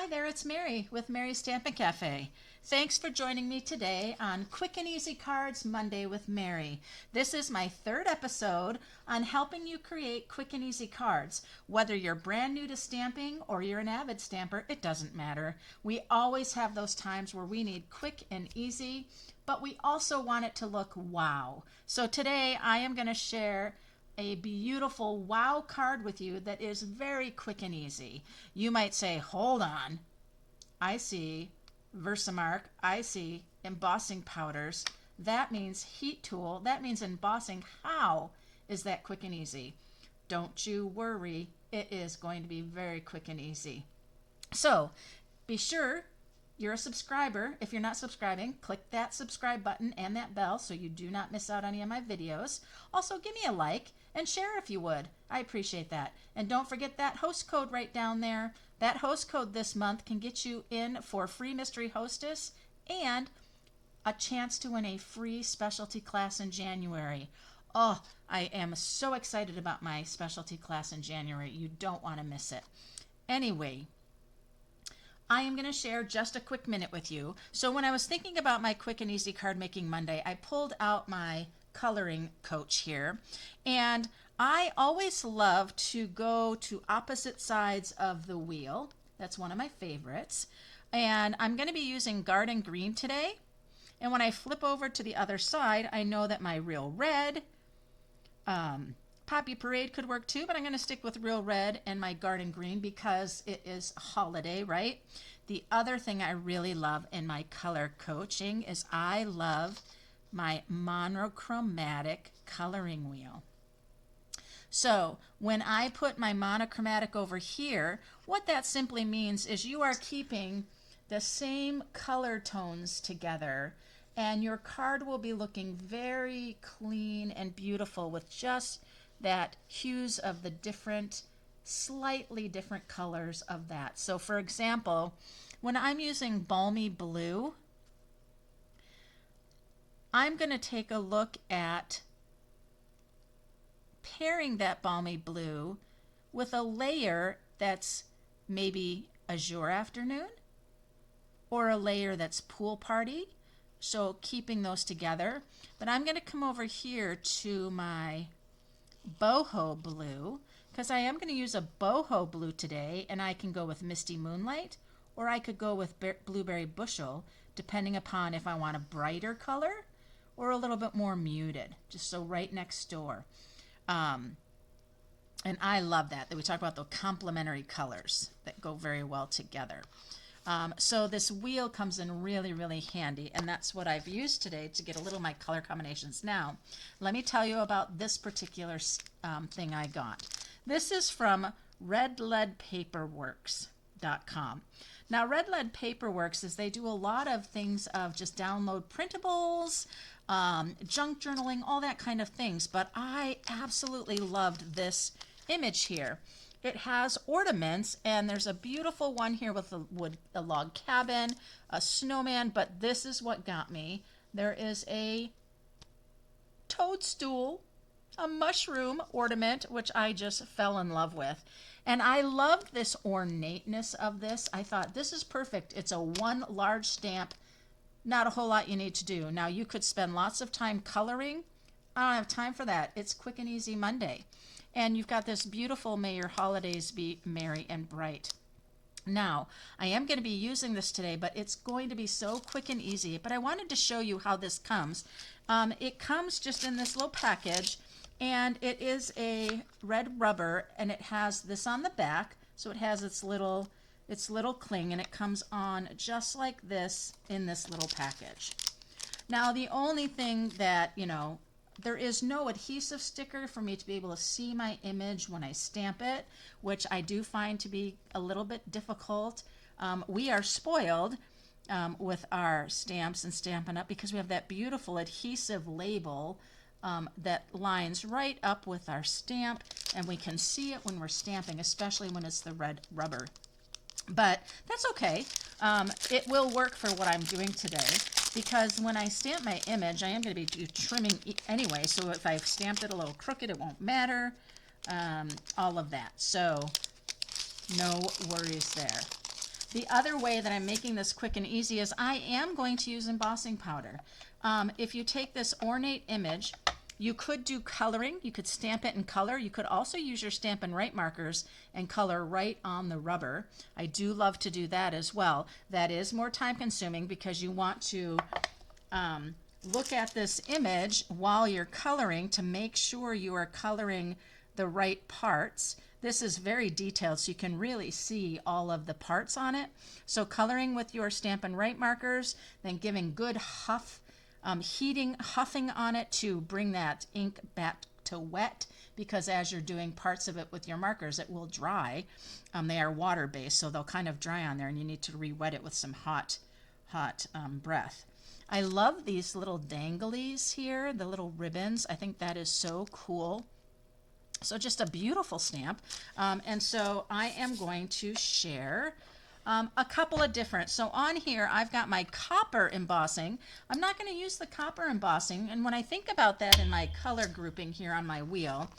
Hi there, it's Mary with Mary's Stampin' Cafe. Thanks for joining me today on Quick and Easy Cards Monday with Mary. This is my third episode on helping you create quick and easy cards. Whether you're brand new to stamping or you're an avid stamper, it doesn't matter. We always have those times where we need quick and easy, but we also want it to look wow. So today I am going to share a beautiful wow card with you that is very quick and easy. You might say, hold on, I see Versamark, I see embossing powders. That means heat tool, that means embossing. How is that quick and easy? Don't you worry, it is going to be very quick and easy. So be sure you're a subscriber. If you're not subscribing, click that subscribe button and that bell so you do not miss out on any of my videos. Also, give me a like and share if you would. I appreciate that. And don't forget that host code right down there. That host code this month can get you in for free Mystery Hostess and a chance to win a free specialty class in January. Oh, I am so excited about my specialty class in January. You don't want to miss it. Anyway, I am going to share just a quick minute with you. So when I was thinking about my quick and easy card making Monday, I pulled out my coloring coach here, and I always love to go to opposite sides of the wheel. That's one of my favorites. And I'm going to be using Garden Green today. And when I flip over to the other side, I know that my Real Red, Poppy Parade could work too, but I'm going to stick with Real Red and my Garden Green because it is holiday, right? The other thing I really love in my color coaching is I love my monochromatic coloring wheel. So when I put my monochromatic over here, what that simply means is you are keeping the same color tones together, and your card will be looking very clean and beautiful with just that hues of the different, slightly different colors of that. So for example, when I'm using Balmy Blue, I'm going to take a look at pairing that Balmy Blue with a layer that's maybe Azure Afternoon or a layer that's Pool Party. So keeping those together. But I'm going to come over here to my Boho Blue because I am going to use a Boho Blue today, and I can go with Misty Moonlight or I could go with Blueberry Bushel depending upon if I want a brighter color or a little bit more muted, just so right next door. And I love that we talk about the complementary colors that go very well together. So this wheel comes in really, really handy, and that's what I've used today to get a little of my color combinations. Now, let me tell you about this particular thing I got. This is from redleadpaperworks.com. Now, Red Lead Paperworks is they do a lot of things of just download printables, junk journaling, all that kind of things, but I absolutely loved this image here. It has ornaments, and there's a beautiful one here with a log cabin, a snowman, but this is what got me. There is a toadstool, a mushroom ornament, which I just fell in love with. And I loved this ornateness of this. I thought this is perfect. It's a one large stamp, not a whole lot you need to do. Now you could spend lots of time coloring. I don't have time for that. It's quick and easy Monday. And you've got this beautiful May Your Holidays Be Merry and Bright. Now, I am going to be using this today, but it's going to be so quick and easy. But I wanted to show you how this comes. It comes just in this little package, and it is a red rubber, and it has this on the back. So it has its little cling, and it comes on just like this in this little package. Now, the only thing that, there is no adhesive sticker for me to be able to see my image when I stamp it, which I do find to be a little bit difficult. We are spoiled with our stamps and Stampin' Up! Because we have that beautiful adhesive label that lines right up with our stamp, and we can see it when we're stamping, especially when it's the red rubber. But that's okay. It will work for what I'm doing today, because when I stamp my image, I am going to be trimming anyway, so if I've stamped it a little crooked, it won't matter, all of that. So no worries there. The other way that I'm making this quick and easy is I am going to use embossing powder. If you take this ornate image, you could do coloring. You could stamp it in color. You could also use your Stampin' Right markers and color right on the rubber. I do love to do that as well. That is more time consuming because you want to look at this image while you're coloring to make sure you are coloring the right parts. This is very detailed, so you can really see all of the parts on it. So coloring with your Stampin' Right markers, then giving good huffing on it to bring that ink back to wet, because as you're doing parts of it with your markers, it will dry. They are water-based, so they'll kind of dry on there, and you need to re-wet it with some hot breath. I love these little danglies here, the little ribbons. I think that is so cool. So just a beautiful stamp. And so I am going to share a couple of different. So on here, I've got my copper embossing. I'm not going to use the copper embossing. And when I think about that in my color grouping here on my wheel,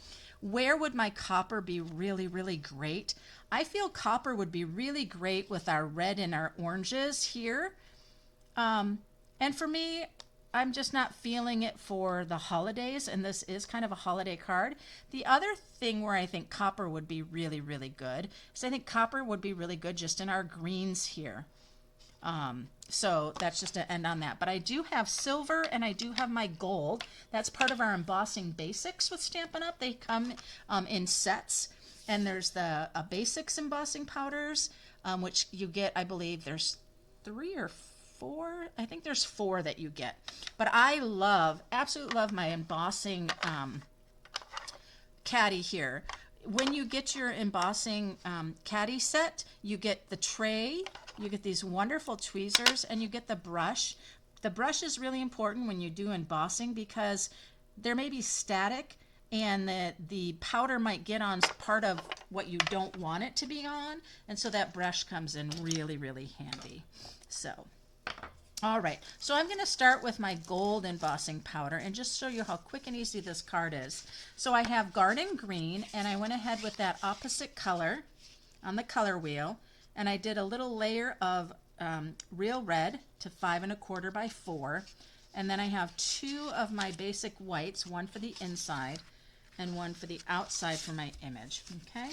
where would my copper be really, really great? I feel copper would be really great with our red and our oranges here. And for me, I'm just not feeling it for the holidays, and this is kind of a holiday card. The other thing where I think copper would be really, really good is I think copper would be really good just in our greens here. So that's just to end on that. But I do have silver and I do have my gold. That's part of our embossing basics with Stampin' Up. They come in sets, and there's the basics embossing powders, which you get, I believe there's 3 or 4. I think there's 4 that you get. But I absolutely love my embossing caddy here. When you get your embossing caddy set, you get the tray, you get these wonderful tweezers, and you get the brush. The brush is really important when you do embossing because there may be static and the powder might get on part of what you don't want it to be on, and so that brush comes in really, really handy. So all right, so I'm going to start with my gold embossing powder and just show you how quick and easy this card is. So I have Garden Green, and I went ahead with that opposite color on the color wheel, and I did a little layer of Real Red to 5 1/4 by 4, and then I have 2 of my basic whites, one for the inside and one for the outside for my image. Okay,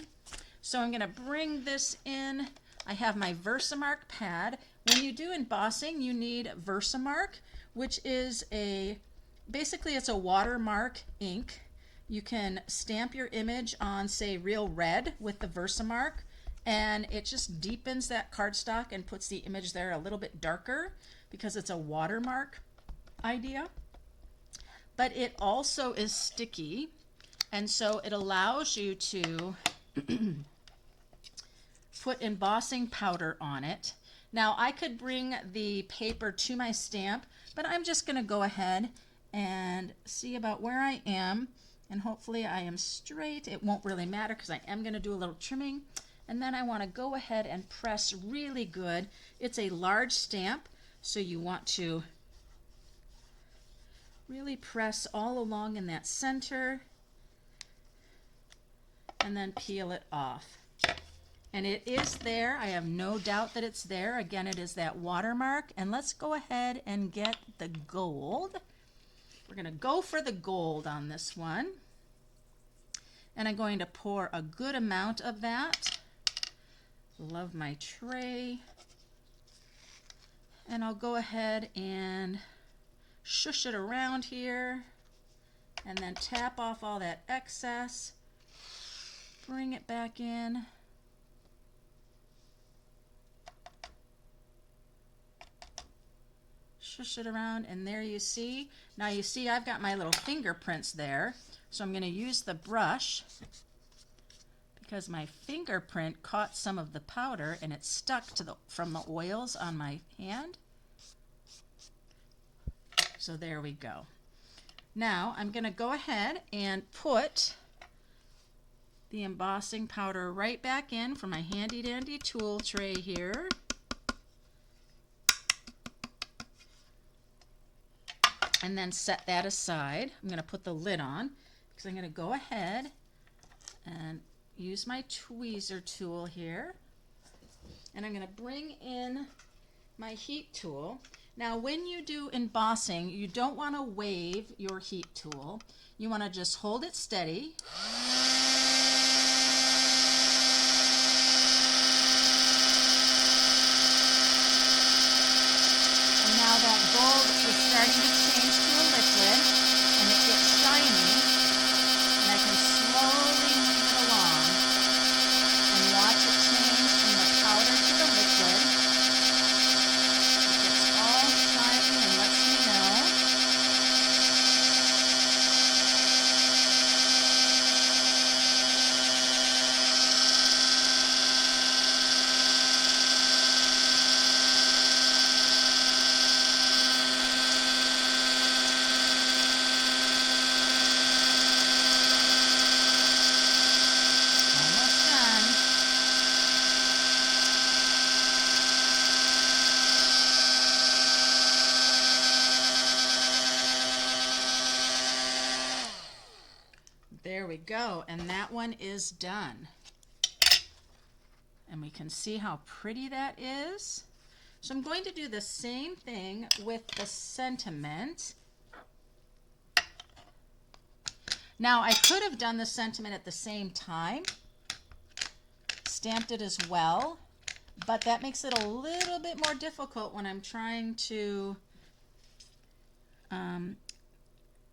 so I'm going to bring this in. I have my Versamark pad. When you do embossing, you need Versamark, which is basically it's a watermark ink. You can stamp your image on, say, Real Red with the Versamark, and it just deepens that cardstock and puts the image there a little bit darker because it's a watermark idea. But it also is sticky, and so it allows you to put embossing powder on it. Now I could bring the paper to my stamp, but I'm just going to go ahead and see about where I am, and hopefully I am straight. It won't really matter because I am going to do a little trimming, and then I want to go ahead and press really good. It's a large stamp, so you want to really press all along in that center and then peel it off. And it is there. I have no doubt that it's there. Again, it is that watermark. And let's go ahead and get the gold. We're going to go for the gold on this one. And I'm going to pour a good amount of that. Love my tray. And I'll go ahead and shush it around here. And then tap off all that excess. Bring it back in. Shush it around, and there you see. Now you see I've got my little fingerprints there, so I'm going to use the brush because my fingerprint caught some of the powder and it stuck to from the oils on my hand. So there we go. Now I'm going to go ahead and put the embossing powder right back in from my handy dandy tool tray here. And then set that aside. I'm going to put the lid on because I'm going to go ahead and use my tweezer tool here And I'm going to bring in my heat tool. Now when you do embossing, you don't want to wave your heat tool. You want to just hold it steady. And now that gold is starting to change to a liquid, and it gets shiny, and I can slowly move it along and watch it change from the powder to the liquid. It gets all shiny and lets me know. There we go, and that one is done. And we can see how pretty that is. So I'm going to do the same thing with the sentiment. Now I could have done the sentiment at the same time, stamped it as well, but that makes it a little bit more difficult when I'm trying to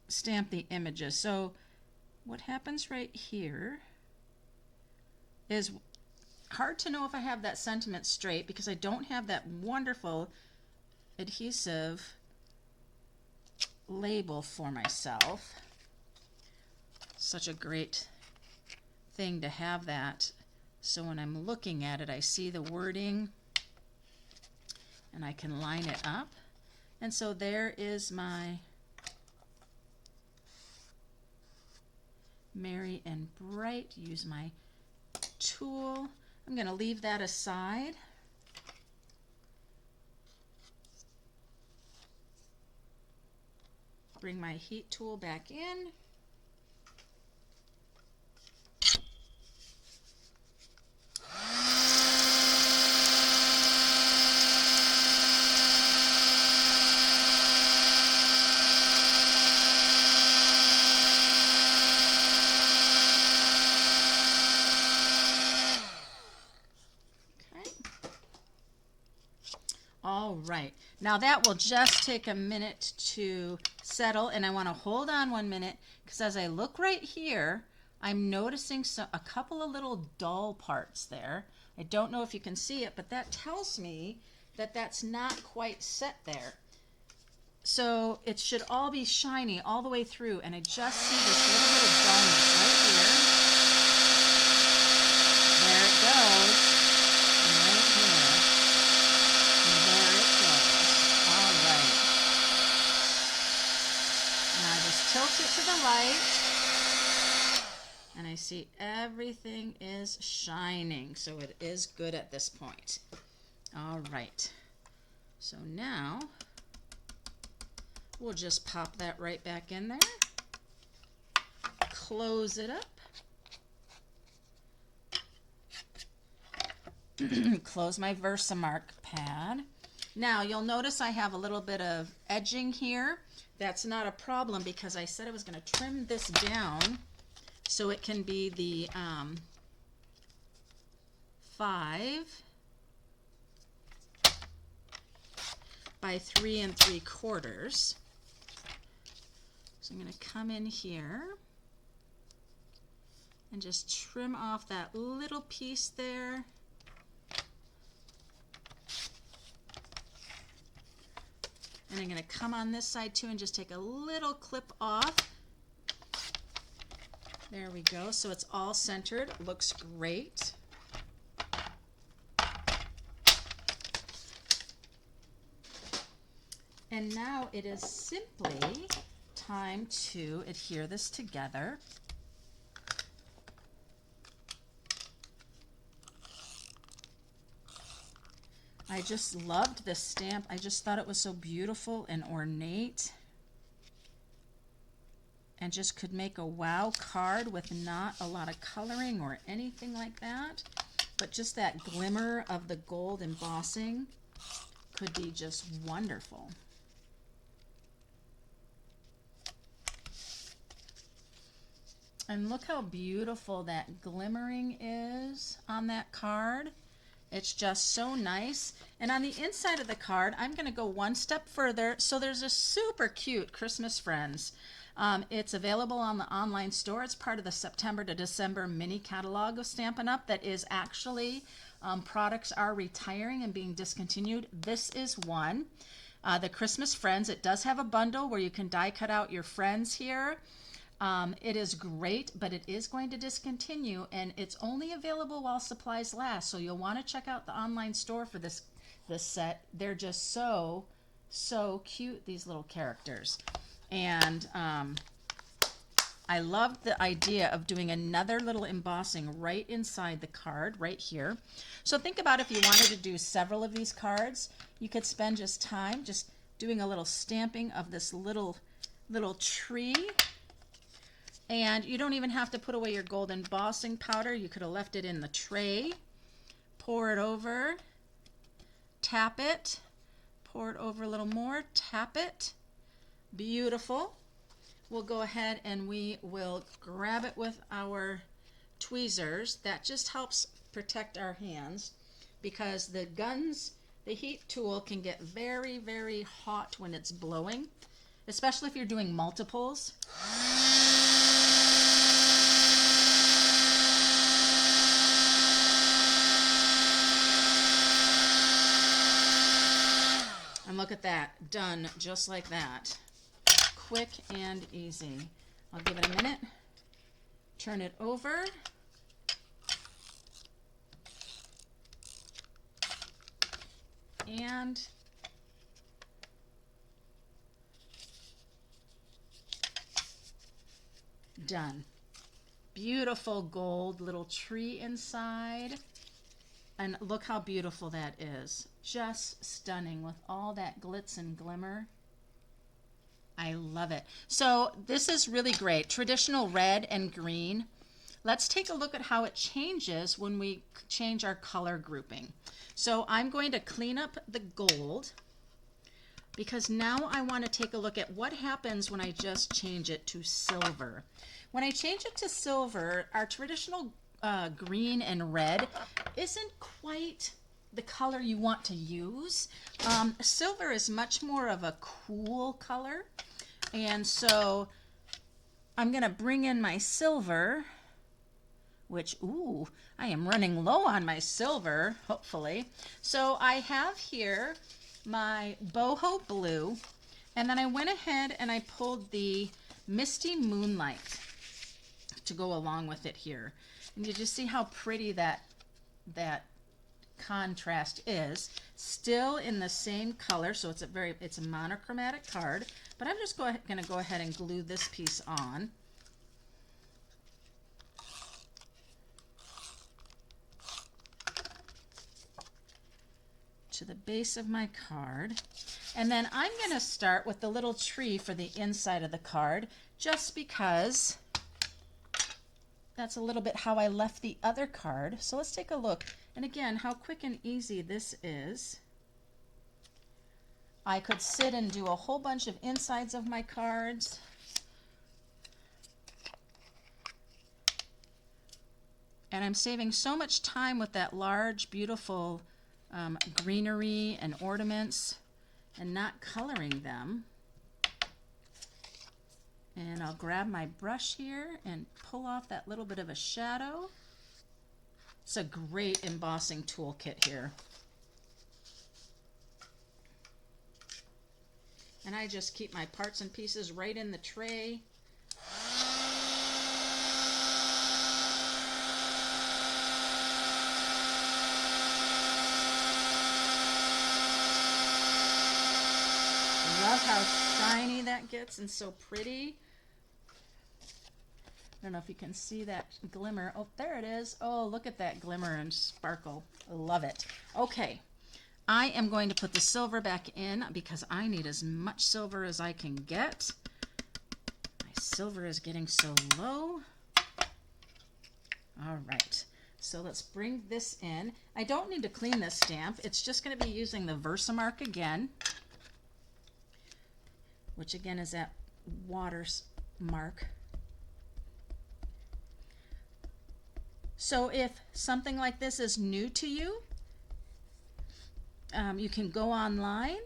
stamp the images. So what happens right here is hard to know if I have that sentiment straight because I don't have that wonderful adhesive label for myself. Such a great thing to have that, so when I'm looking at it I see the wording and I can line it up. And so there is my Merry and Bright. Use my tool. I'm going to leave that aside. Bring my heat tool back in. All right, now that will just take a minute to settle, and I want to hold on 1 minute because as I look right here, I'm noticing a couple of little dull parts there. I don't know if you can see it, but that tells me that that's not quite set there. So it should all be shiny all the way through, and I just see this little bit of dullness right here. There it goes, and right here. And there it goes. All right. Now I just tilt it to the light, and I see everything is shining, so it is good at this point. All right. So now we'll just pop that right back in there. Close it up. Close my Versamark pad. Now you'll notice I have a little bit of edging here. That's not a problem because I said I was going to trim this down so it can be the 5 by 3 3/4. So I'm going to come in here and just trim off that little piece there. And I'm going to come on this side too and just take a little clip off. There we go. So it's all centered. Looks great. And now it is simply time to adhere this together. I just loved this stamp. I just thought it was so beautiful and ornate, and just could make a wow card with not a lot of coloring or anything like that. but just that glimmer of the gold embossing could be just wonderful. And look how beautiful that glimmering is on that card. It's just so nice. And on the inside of the card, I'm going to go one step further. So there's a super cute Christmas Friends. It's available on the online store. It's part of the September to December mini catalog of Stampin' Up! That is actually, products are retiring and being discontinued. This is one. The Christmas Friends, it does have a bundle where you can die cut out your friends here. It is great, but it is going to discontinue, and it's only available while supplies last. So you'll want to check out the online store for this set. They're just so cute, these little characters. And I love the idea of doing another little embossing right inside the card, right here. So think about if you wanted to do several of these cards, you could spend just time just doing a little stamping of this little tree. And you don't even have to put away your gold embossing powder. You could have left it in the tray. Pour it over, tap it, pour it over a little more, tap it. Beautiful. We'll go ahead and we will grab it with our tweezers. That just helps protect our hands because the heat tool can get very, very hot when it's blowing, especially if you're doing multiples. And look at that, done just like that. Quick and easy. I'll give it a minute, turn it over. And done. Beautiful gold little tree inside. And look how beautiful that is. Just stunning with all that glitz and glimmer. I love it. So this is really great. Traditional red and green. Let's take a look at how it changes when we change our color grouping. So I'm going to clean up the gold because now I want to take a look at what happens when I just change it to silver. When I change it to silver, our traditional green and red isn't quite the color you want to use. Silver is much more of a cool color. And so I'm going to bring in my silver, which, ooh, I am running low on my silver, hopefully. So I have here my boho blue, and then I went ahead and I pulled the Misty Moonlight to go along with it here. And you just see how pretty that contrast is. Still in the same color, so it's a monochromatic card, but I'm just going to go ahead and glue this piece on. To the base of my card. And then I'm going to start with the little tree for the inside of the card, just because that's a little bit how I left the other card. So let's take a look. And again, how quick and easy this is. I could sit and do a whole bunch of insides of my cards. And I'm saving so much time with that large, beautiful greenery and ornaments and not coloring them. And I'll grab my brush here and pull off that little bit of a shadow. It's a great embossing toolkit here. And I just keep my parts and pieces right in the tray. Love how shiny that gets and so pretty. I don't know if you can see that glimmer. Oh, there it is. Oh, look at that glimmer and sparkle. Love it. Okay, I am going to put the silver back in because I need as much silver as I can get. My silver is getting so low. All right, so let's bring this in. I don't need to clean this stamp. It's just going to be using the Versamark again, which again is that watermark. So if something like this is new to you, you can go online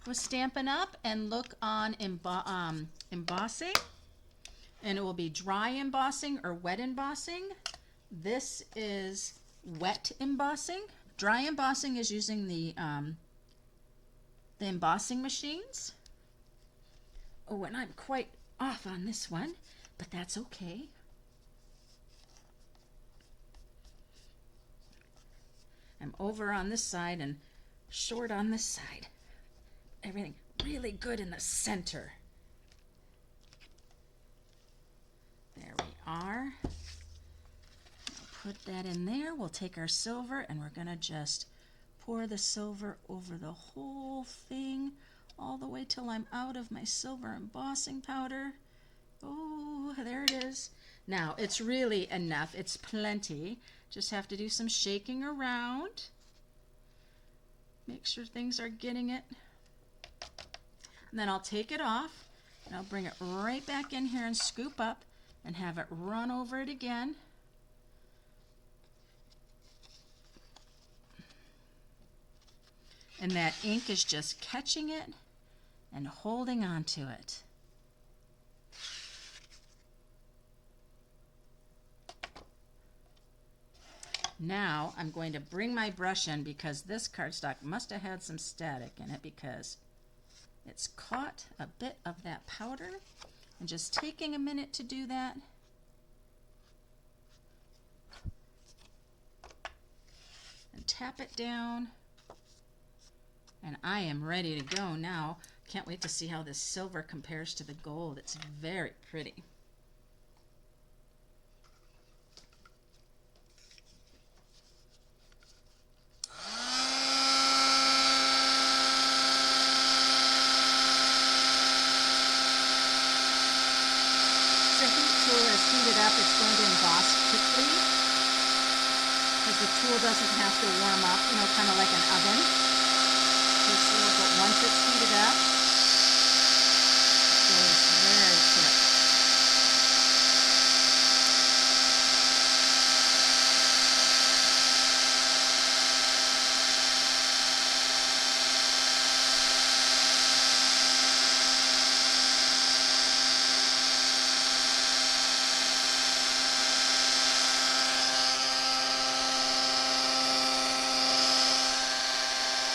with Stampin' Up and look on embossing, and it will be dry embossing or wet embossing. This is wet embossing. Dry embossing is using the embossing machines. Oh, and I'm quite off on this one, but that's okay. I'm over on this side and short on this side. Everything really good in the center. There we are. I'll put that in there. We'll take our silver and we're gonna just pour the silver over the whole thing all the way till I'm out of my silver embossing powder. Oh, there it is. Now it's really enough. It's plenty. Just have to do some shaking around. Make sure things are getting it. And then I'll take it off and I'll bring it right back in here and scoop up and have it run over it again. And that ink is just catching it and holding on to it. Now I'm going to bring my brush in because this cardstock must have had some static in it because it's caught a bit of that powder. And just taking a minute to do that. And tap it down. And I am ready to go now. Can't wait to see how this silver compares to the gold. It's very pretty. Heated up, it's going to emboss quickly because the tool doesn't have to warm up, you know, kind of like an oven. Takes a little bit once it's heated up, so it's very quick.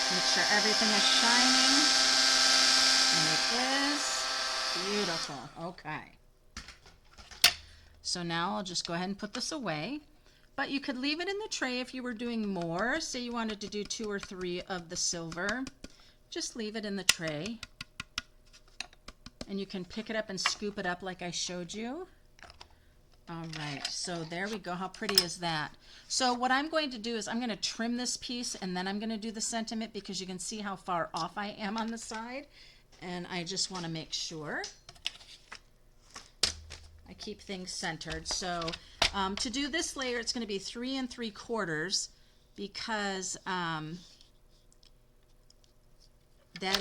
Make sure everything is shining, and it is beautiful. Okay. So now I'll just go ahead and put this away, but you could leave it in the tray if you were doing more. Say you wanted to do 2 or 3 of the silver, just leave it in the tray, and you can pick it up and scoop it up like I showed you. All right, so there we go. How pretty is that? So what I'm going to do is I'm going to trim this piece and then I'm going to do the sentiment because you can see how far off I am on the side, and I just want to make sure I keep things centered. So to do this layer, it's going to be 3 3/4 because that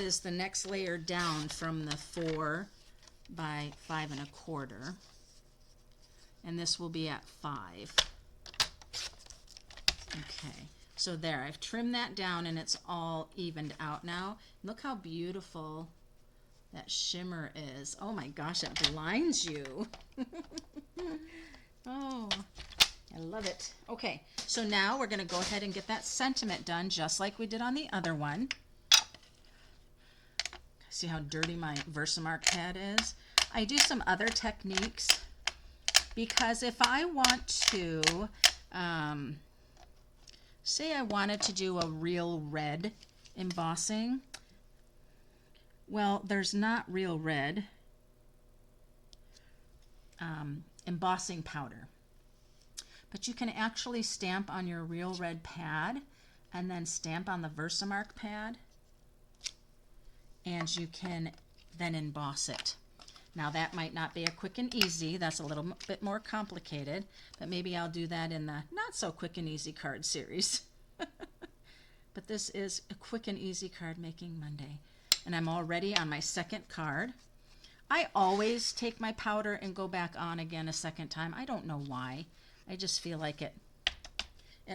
is the next layer down from the 4 by 5 1/4. And this will be at 5. Okay, so there, I've trimmed that down and it's all evened out now. Look how beautiful that shimmer is. Oh my gosh, it blinds you. Oh, I love it. Okay, so now we're gonna go ahead and get that sentiment done just like we did on the other one. See how dirty my Versamark pad is? I do some other techniques. Because if I want to, say I wanted to do a real red embossing, well, there's not real red embossing powder. But you can actually stamp on your real red pad and then stamp on the Versamark pad, and you can then emboss it. Now that might not be a quick and easy, that's a little bit more complicated, but maybe I'll do that in the not so quick and easy card series. But this is a quick and easy card making Monday. And I'm already on my second card. I always take my powder and go back on again a second time. I don't know why. I just feel like it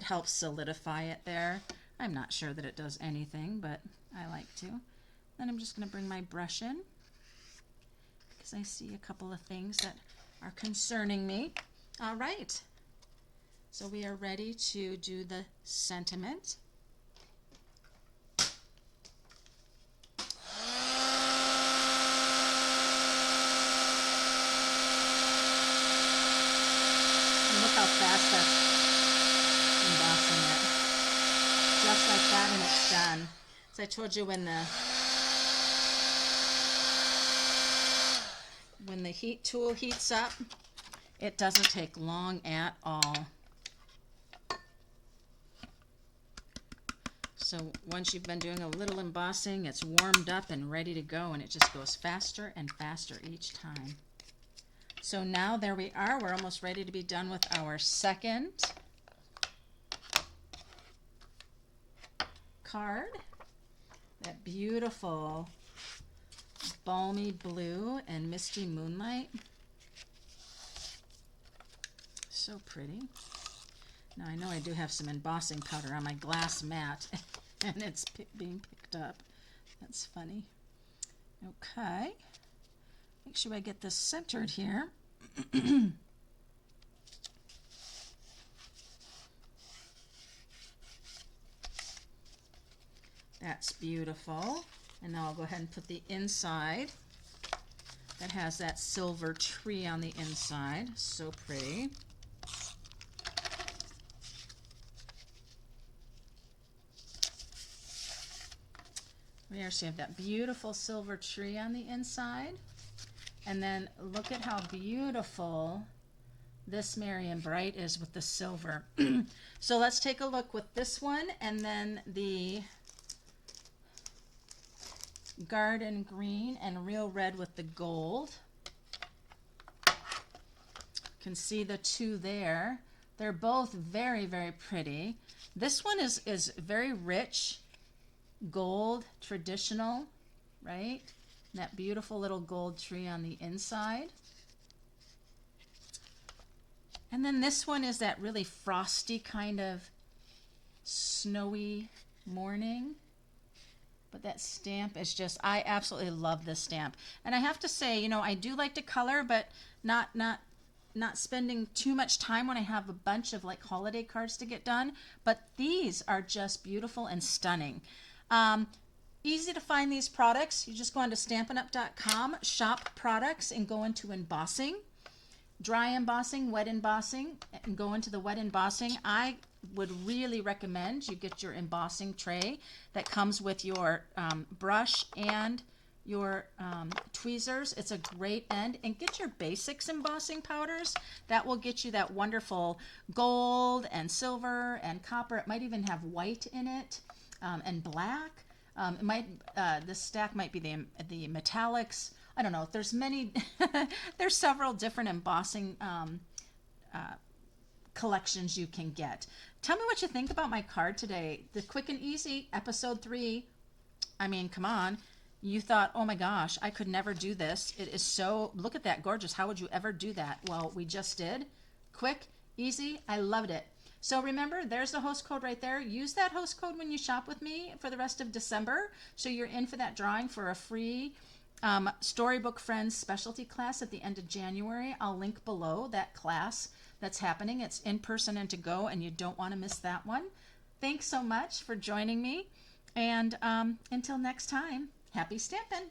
helps solidify it there. I'm not sure that it does anything, but I like to. Then I'm just going to bring my brush in because I see a couple of things that are concerning me. All right. So we are ready to do the sentiment. Look how fast that's embossing it. Just like that, and it's done. So I told you when the heat tool heats up, it doesn't take long at all. So once you've been doing a little embossing, it's warmed up and ready to go, and it just goes faster and faster each time. So now there we are. We're almost ready to be done with our second card. That beautiful balmy blue and misty moonlight. So pretty. Now I know I do have some embossing powder on my glass mat and it's being picked up. That's funny. Okay. Make sure I get this centered here. That's beautiful. And now I'll go ahead and put the inside. That has that silver tree on the inside. So pretty. There, so you have that beautiful silver tree on the inside. And then look at how beautiful this Merry and Bright is with the silver. So let's take a look with this one and then the garden green and real red with the gold. You can see the two there. They're both very, very pretty. This one is very rich, gold, traditional, right? That beautiful little gold tree on the inside. And then this one is that really frosty kind of snowy morning. But that stamp is just, I absolutely love this stamp. And I have to say, you know, I do like to color, but not spending too much time when I have a bunch of like holiday cards to get done. But these are just beautiful and stunning. Easy to find these products. You just go onto stampinup.com, shop products, and go into embossing. Dry embossing, wet embossing, and go into the wet embossing. I would really recommend you get your embossing tray that comes with your brush and your tweezers. It's a great end. And get your basics embossing powders. That will get you that wonderful gold and silver and copper. It might even have white in it and black. It might this stack might be the metallics. I don't know. There's many. There's several different embossing collections you can get. Tell me what you think about my card today. The Quick and Easy episode 3. I mean, come on. You thought, oh my gosh, I could never do this. It is so, look at that, gorgeous. How would you ever do that? Well, we just did. Quick, easy. I loved it. So remember, there's the host code right there. Use that host code when you shop with me for the rest of December. So you're in for that drawing for a free Storybook Friends specialty class at the end of January. I'll link below that class that's happening. It's in person and to go, and you don't want to miss that one. Thanks so much for joining me. And until next time, happy stampin'.